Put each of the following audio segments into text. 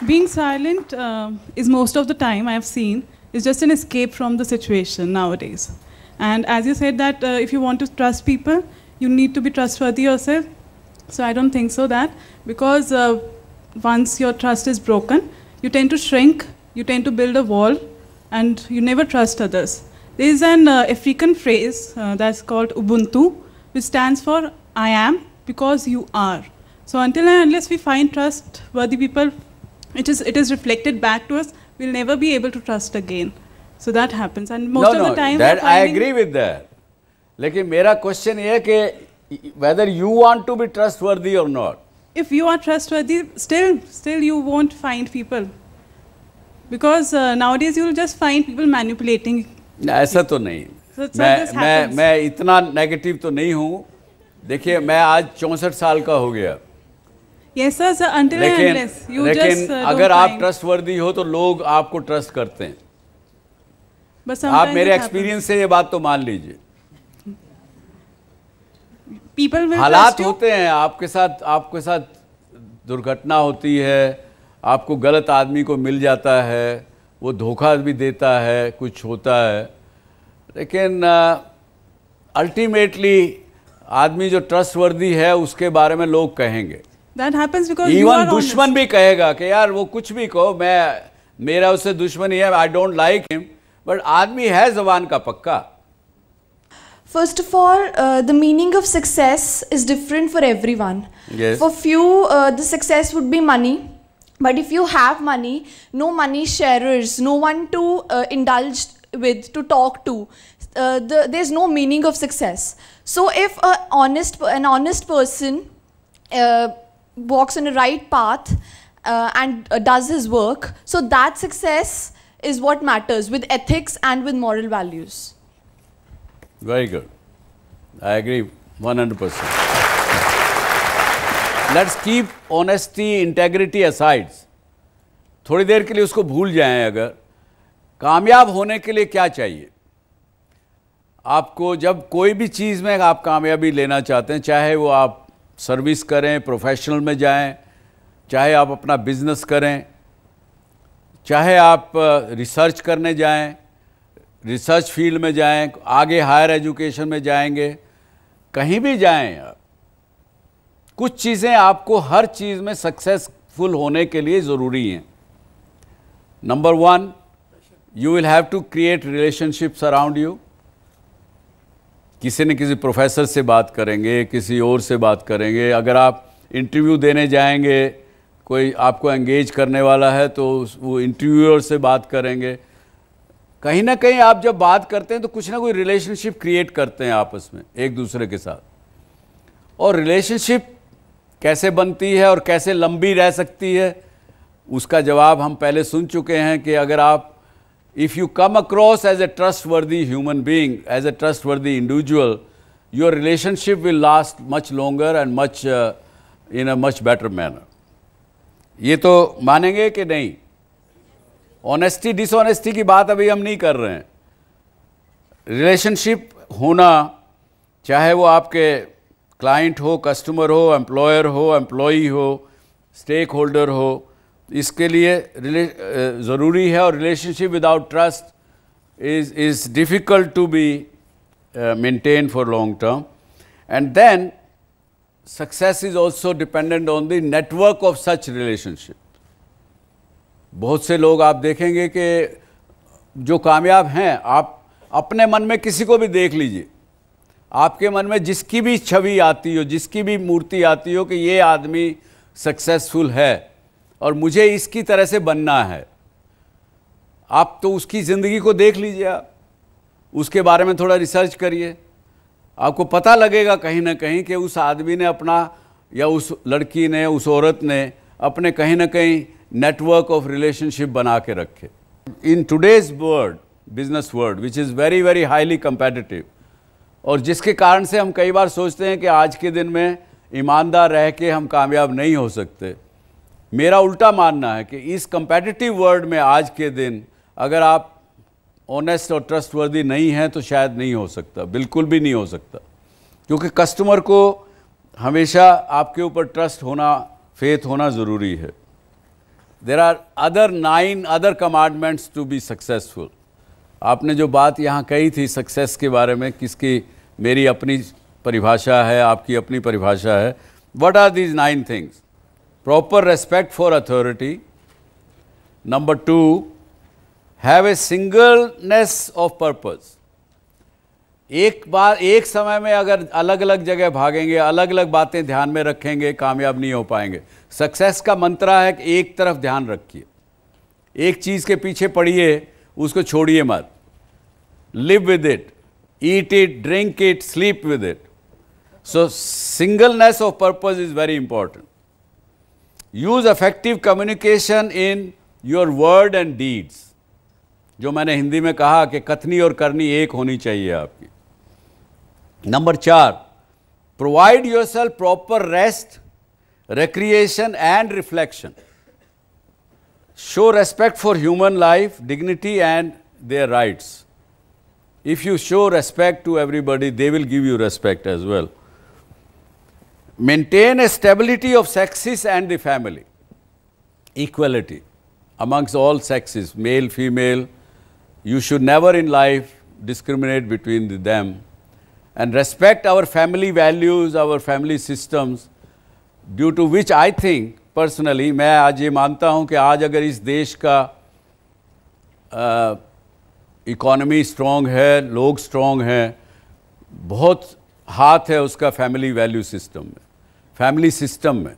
being silent is most of the time I have seen is just an escape from the situation nowadays. And as you said that if you want to trust people, you need to be trustworthy yourself. So I don't think so that, because once your trust is broken, you tend to shrink, you tend to build a wall, and you never trust others. There is an African phrase that's called Ubuntu, which stands for I am because you are. So until and unless we find trustworthy people, it is reflected back to us, we'll never be able to trust again. So that happens, and most of the time that I agree with that. लेकिन मेरा question ये है कि whether you want to be trustworthy or not. If you are trustworthy, still you won't find people, because nowadays you will just find people manipulating. ऐसा तो नहीं. So मैं इतना नेगेटिव तो नहीं हूँ. देखिए मैं आज 64 साल का हो गया. Yes sir, until and unless you just लेकिन अगर आप ट्रस्टवर्दी हो तो लोग आपको ट्रस्ट करते हैं. आप मेरे एक्सपीरियंस से ये बात तो मान लीजिए. हालात होते हैं आपके साथ दुर्घटना होती है, आपको गलत आदमी को मिल जाता है, वो धोखा भी देता है, कुछ होता है, लेकिन अल्टीमेटली आदमी जो ट्रस्टवर्दी है उसके बारे में लोग कहेंगे. That happens because इवन दुश्मन भी कहेगा कि यार वो कुछ भी कहो, मेरा उससे दुश्मनी है, I don't like him, but आदमी है जबान का पक्का. First of all, the meaning of success is different for everyone. Yes. For few, the success would be money. But if you have money, no money sharers, no one to indulge with, to talk to, there's no meaning of success. So if an honest person walks on the right path and does his work, so that success is what matters, with ethics and with moral values. Very good. I agree 100%. Let's keep honesty, integrity aside. थोड़ी देर के लिए उसको भूल जाएं. अगर कामयाब होने के लिए क्या चाहिए आपको, जब कोई भी चीज़ में आप कामयाबी लेना चाहते हैं, चाहे वो आप सर्विस करें, प्रोफेशनल में जाएं, चाहे आप अपना बिजनेस करें, चाहे आप रिसर्च करने जाएं, रिसर्च फील्ड में जाएं, आगे हायर एजुकेशन में जाएंगे, कहीं भी जाएं, कुछ चीज़ें आपको हर चीज़ में सक्सेसफुल होने के लिए ज़रूरी हैं. Number 1, you will have to create relationships around you. किसी न किसी प्रोफेसर से बात करेंगे, किसी और से बात करेंगे. अगर आप इंटरव्यू देने जाएंगे, कोई आपको एंगेज करने वाला है तो वो इंटरव्यूअर से बात करेंगे. कहीं ना कहीं आप जब बात करते हैं तो कुछ ना कोई रिलेशनशिप क्रिएट करते हैं आपस में एक दूसरे के साथ. और रिलेशनशिप कैसे बनती है और कैसे लंबी रह सकती है, उसका जवाब हम पहले सुन चुके हैं कि अगर आप if you come across as a trustworthy human being, as a trustworthy individual, your relationship will last much longer and much in a much better manner. ये तो मानेंगे कि नहीं? ऑनेस्टी डिसऑनेस्टी की बात अभी हम नहीं कर रहे हैं. रिलेशनशिप होना, चाहे वो आपके क्लाइंट हो, कस्टमर हो, एम्प्लॉयर हो, एम्प्लॉई हो, स्टेक होल्डर हो, इसके लिए ज़रूरी है. और relationship without trust is difficult to be maintain for long term. And then success is also dependent on the network of such relationship. बहुत से लोग आप देखेंगे कि जो कामयाब हैं, आप अपने मन में किसी को भी देख लीजिए, आपके मन में जिसकी भी छवि आती हो, जिसकी भी मूर्ति आती हो कि ये आदमी सक्सेसफुल है और मुझे इसकी तरह से बनना है, आप तो उसकी ज़िंदगी को देख लीजिए, आप उसके बारे में थोड़ा रिसर्च करिए, आपको पता लगेगा कहीं ना कहीं कि उस आदमी ने अपना, या उस लड़की ने, उस औरत ने अपने कहीं ना कहीं नेटवर्क ऑफ रिलेशनशिप बना के रखे. In today's world, business world, which is very very highly competitive, और जिसके कारण से हम कई बार सोचते हैं कि आज के दिन में ईमानदार रह के हम कामयाब नहीं हो सकते. मेरा उल्टा मानना है कि इस कंपेटिटिव वर्ल्ड में आज के दिन अगर आप ऑनेस्ट और ट्रस्टवर्दी नहीं हैं तो शायद नहीं हो सकता, बिल्कुल भी नहीं हो सकता. क्योंकि कस्टमर को हमेशा आपके ऊपर ट्रस्ट होना, फेथ होना ज़रूरी है. there are other 9 other commandments to be successful. आपने जो बात यहाँ कही थी सक्सेस के बारे में, किसकी, मेरी अपनी परिभाषा है, आपकी अपनी परिभाषा है. What are these 9 things? Proper respect for authority. Number 2, have a singleness of purpose. एक समय में अगर अलग अलग जगह भागेंगे, अलग अलग बातें ध्यान में रखेंगे, कामयाब नहीं हो पाएंगे. सक्सेस का मंत्रा है कि एक तरफ ध्यान रखिए, एक चीज़ के पीछे पड़िए, उसको छोड़िए मत. Live with it, eat it, drink it, sleep with it. So singleness of purpose is very important. Use effective communication in your word and deeds. जो मैंने हिंदी में कहा कि कथनी और करनी एक होनी चाहिए आपकी. Number 4, provide yourself proper rest, recreation and reflection. Show respect for human life, dignity and their rights. If you show respect to everybody, they will give you respect as well. Maintain a stability of sexes and the family. Equality amongst all sexes, male, female. You should never in life discriminate between them. And respect our family values, our family systems, due to which I think personally, मैं आज ये मानता हूँ कि आज अगर इस देश का इकोनॉमी स्ट्रॉन्ग है, लोग स्ट्रॉन्ग हैं, बहुत हाथ है उसका फैमिली वैल्यू सिस्टम में, फैमिली सिस्टम में.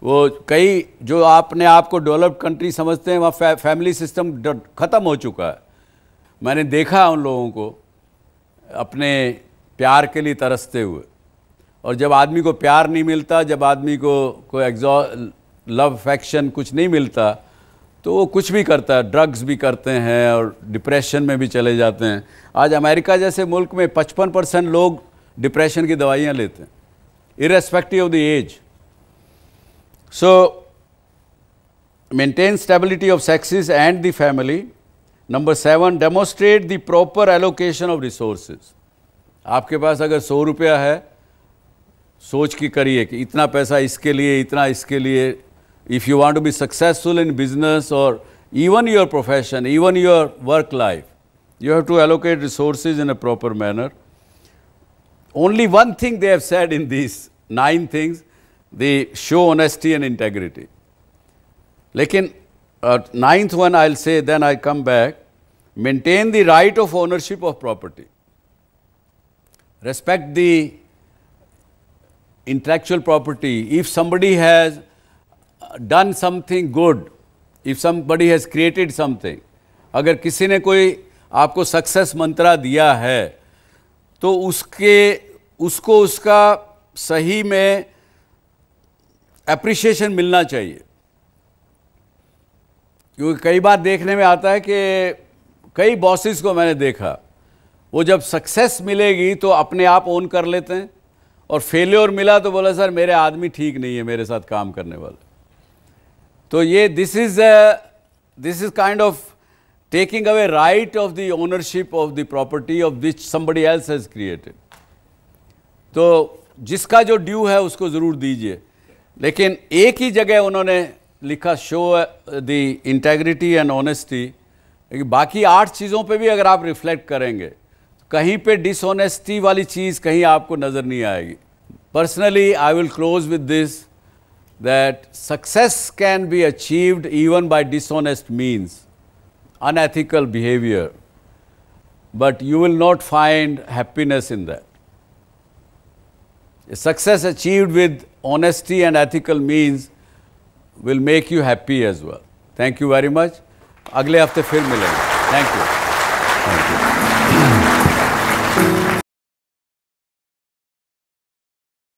वो कई जो आपने आपको डेवलप्ड कंट्री समझते हैं, वहाँ फैमिली सिस्टम ख़त्म हो चुका है. मैंने देखा उन लोगों को अपने प्यार के लिए तरसते हुए. और जब आदमी को प्यार नहीं मिलता, जब आदमी को कोई लव अफेक्शन कुछ नहीं मिलता, तो वो कुछ भी करता है, ड्रग्स भी करते हैं और डिप्रेशन में भी चले जाते हैं. आज अमेरिका जैसे मुल्क में 55% लोग डिप्रेशन की दवाइयाँ लेते हैं, irrespective of the age. So maintain stability of success and the family. Number 7, demonstrate the proper allocation of resources. आपके पास अगर 100 रुपया है, सोच के करिए कि इतना पैसा इसके लिए, इतना इसके लिए. If you want to be successful in business और even your profession, even your work life, you have to allocate resources in a proper manner. Only one thing they have said in this 9 things, they show honesty and integrity. लेकिन 9th one I'll say, then I come back. Maintain the right of ownership of property. Respect the intellectual property. If somebody has done something good, if somebody has created something, अगर किसी ने कोई आपको success मंत्रा दिया है, तो उसको उसका सही में एप्रिशिएशन मिलना चाहिए. क्योंकि कई बार देखने में आता है कि कई बॉसेस को मैंने देखा, वो जब सक्सेस मिलेगी तो अपने आप ओन कर लेते हैं, और फेलियर मिला तो बोला सर मेरे आदमी ठीक नहीं है मेरे साथ काम करने वाले. तो ये this is kind of taking away right of the ownership of the property of which somebody else has created. तो जिसका जो ड्यू है उसको ज़रूर दीजिए. लेकिन एक ही जगह उन्होंने लिखा show the integrity and honesty. बाकी 8 चीज़ों पे भी अगर आप रिफ्लेक्ट करेंगे, कहीं पे डिसऑनेस्टी वाली चीज़ कहीं आपको नज़र नहीं आएगी. Personally I will close with this, that success can be achieved even bye dishonest means, unethical behavior, but you will not find happiness in that. A success achieved with honesty and ethical means will make you happy as well. Thank you very much. अगले हफ्ते फिर मिलेंगे. Thank you.